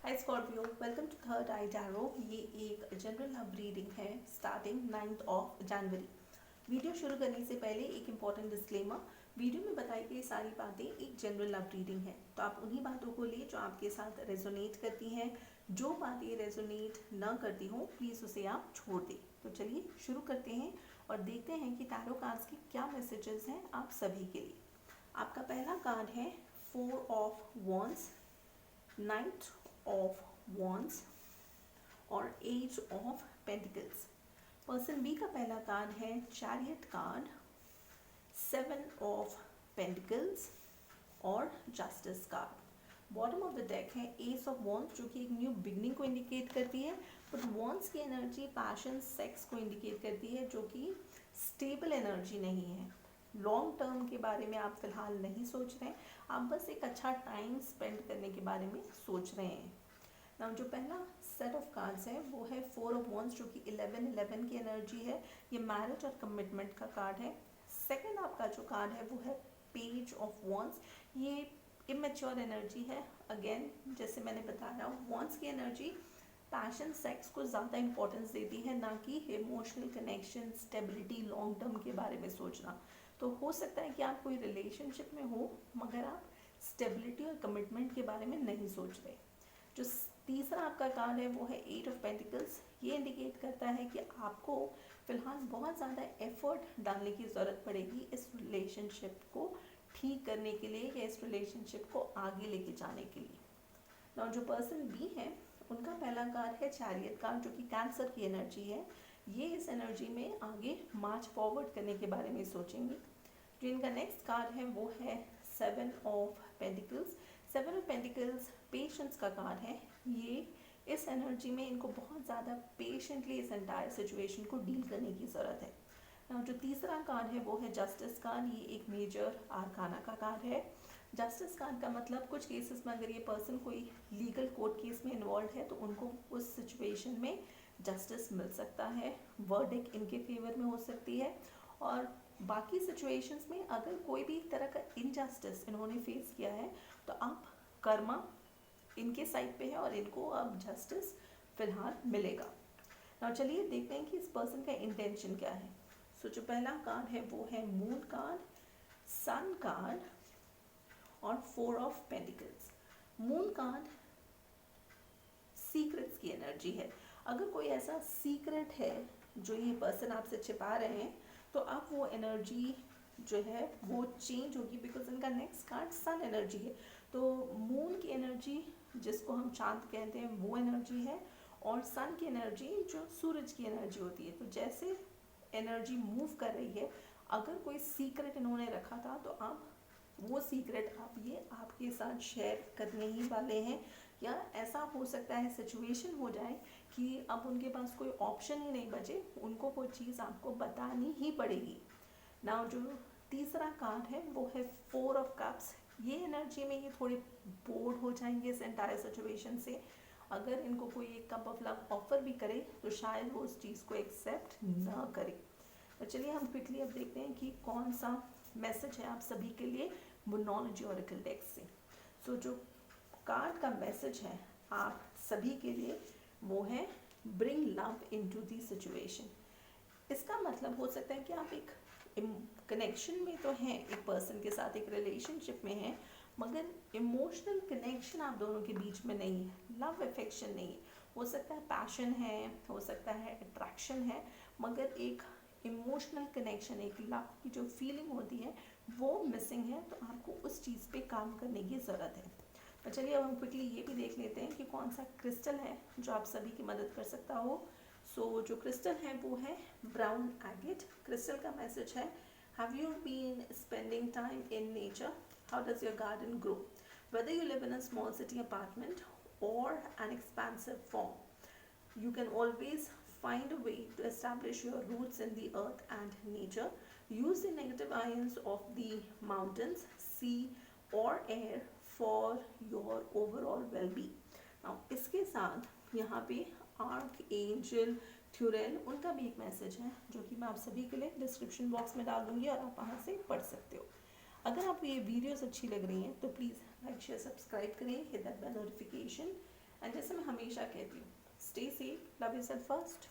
Hi Scorpio, welcome to third eye tarot. ये एक general love reading है starting 9th of January. Video शुरू करने से पहले एक इम्पॉर्टेंट डिस्क्लेमर। वीडियो में बताई गई सारी बातें एक जनरल लव रीडिंग है, तो आप उन्हीं बातों को लिए जो आपके साथ रेजोनेट करती हैं। जो बातें रेजोनेट न करती हों प्लीज़ उसे आप छोड़ दें। तो चलिए शुरू करते हैं और देखते हैं कि टैरो कार्ड्स के क्या मैसेजेस हैं आप सभी के लिए। आपका पहला कार्ड है 4 of wands, 9th of wands और ace of pentacles. Person B का पहला कार्ड है चैरियट कार्ड, 7 ऑफ पेंटिकल्स और justice card. Bottom of the deck है एस ऑफ वॉन्ड्स, जो कि एक न्यू बिगनिंग को इंडिकेट करती है, बट वॉन्ड्स की एनर्जी पैशन सेक्स को इंडिकेट करती है, जो कि स्टेबल एनर्जी नहीं है। लॉन्ग टर्म के बारे में आप फिलहाल नहीं सोच रहे हैं, आप बस एक अच्छा टाइम स्पेंड करने के बारे में सोच रहे हैं। नाउ जो पहला सेट ऑफ कार्ड्स है वो है 4 ऑफ वॉन्ड्स, जो कि 11 की एनर्जी है। ये मैरिज और कमिटमेंट का कार्ड है। सेकंड आपका जो कार्ड है वो है पेज ऑफ वॉन्ड्स। ये इमेच्योर एनर्जी है। अगेन जैसे मैंने बताया, वॉन्ड्स की एनर्जी पैशन सेक्स को ज़्यादा इंपॉर्टेंस देती है, ना कि emotional connection, stability, long term के बारे में सोचना। तो हो सकता है कि आप कोई रिलेशनशिप में हो मगर आप स्टेबिलिटी और कमिटमेंट के बारे में नहीं सोच रहे। जो तीसरा आपका कार्ड है वो है 8 ऑफ पेंटिकल्स। ये इंडिकेट करता है कि आपको फिलहाल बहुत ज़्यादा एफर्ट डालने की ज़रूरत पड़ेगी इस रिलेशनशिप को ठीक करने के लिए या इस रिलेशनशिप को आगे लेके जाने के लिए। और जो पर्सन बी है उनका पहला कार्ड है चैरियट कार्ड, जो कि कैंसर की एनर्जी है। ये इस एनर्जी में आगे मार्च फॉरवर्ड करने के बारे में सोचेंगे। जो इनका नेक्स्ट कार्ड है वो है 7 of pentacles. 7 of pentacles patience का कार्ड है। ये इस एनर्जी में इनको बहुत ज़्यादा पेशेंटली इस एंटायर सिचुएशन को डील करने की ज़रूरत है। Now, जो तीसरा कार्ड है वो है जस्टिस कार्ड। ये एक मेजर आर्काना का कार्ड है। जस्टिस कार्ड का मतलब कुछ केसेस में अगर ये पर्सन कोई लीगल कोर्ट केस में इन्वॉल्व है तो उनको उस सिचुएशन में जस्टिस मिल सकता है, वर्डिक्ट इनके फेवर में हो सकती है। और बाकी सिचुएशंस में अगर कोई भी तरह का इनजस्टिस इन्होंने फेस किया है तो आप कर्मा इनके साइड पे है और इनको अब जस्टिस फिलहाल मिलेगा। और चलिए देखते हैं कि इस पर्सन का इंटेंशन क्या है। सो जो पहला कार्ड है वो है मून कार्ड, सन कार्ड और 4 of pentacles. Moon card secrets की एनर्जी है। अगर कोई ऐसा सीक्रेट है जो ये पर्सन आपसे छिपा रहे हैं तो अब वो एनर्जी जो है वो चेंज होगी, बिकॉज इनका नेक्स्ट कार्ड सन एनर्जी है। तो मून की एनर्जी जिसको हम चांद कहते हैं वो एनर्जी है, और सन की एनर्जी जो सूरज की एनर्जी होती है। तो जैसे एनर्जी मूव कर रही है, अगर कोई सीक्रेट इन्होंने रखा था तो आप वो सीक्रेट आप ये आपके साथ शेयर करने ही वाले हैं, या ऐसा हो सकता है सिचुएशन हो जाए कि अब उनके पास कोई ऑप्शन ही नहीं बचे, उनको वो चीज़ आपको बतानी ही पड़ेगी। नाउ जो तीसरा कार्ड है वो है 4 ऑफ कप्स। ये एनर्जी में ये थोड़े बोर्ड हो जाएंगे इस एंटायर सिचुएशन से। अगर इनको कोई एक कप ऑफ लव ऑफर भी करे तो शायद वो उस चीज़ को एक्सेप्ट ना करे। तो चलिए हम क्विकली अब देखते हैं कि कौन सा मैसेज है आप सभी के लिए मोनोलॉजी ऑरेकल डेक से। सो जो कार्ड का मैसेज है आप सभी के लिए वो है bring love into the situation. इसका मतलब हो सकता है कि आप एक कनेक्शन में तो हैं, एक पर्सन के साथ एक रिलेशनशिप में हैं, मगर इमोशनल कनेक्शन आप दोनों के बीच में नहीं है, लव अफेक्शन नहीं है। हो सकता है पैशन है, हो सकता है अट्रैक्शन है, मगर एक इमोशनल कनेक्शन, एक लव की जो फीलिंग होती है वो मिसिंग है। तो आपको उस चीज़ पे काम करने की ज़रूरत है। तो चलिए अब हम क्विकली ये भी देख लेते हैं कि कौन सा क्रिस्टल है जो आप सभी की मदद कर सकता हो। सो जो क्रिस्टल है वो है ब्राउन एगेट। क्रिस्टल का मैसेज है have you been spending time in nature, how does your garden grow, whether you live in a small city apartment or an expensive farm, you can always find a way to establish your roots in the earth and nature. Use the negative ions of the mountains, sea or air for your overall well-being. Now इसके साथ यहाँ पे arc angel थ्यूरेल उनका भी एक message है जो कि मैं आप सभी के लिए डिस्क्रिप्शन बॉक्स में डाल दूंगी और आप वहाँ से पढ़ सकते हो। अगर आपको ये वीडियोस अच्छी लग रही हैं तो प्लीज़ लाइक शेयर सब्सक्राइब करें, hit that bell notification and जैसे मैं हमेशा कहती हूँ, stay safe, love yourself first.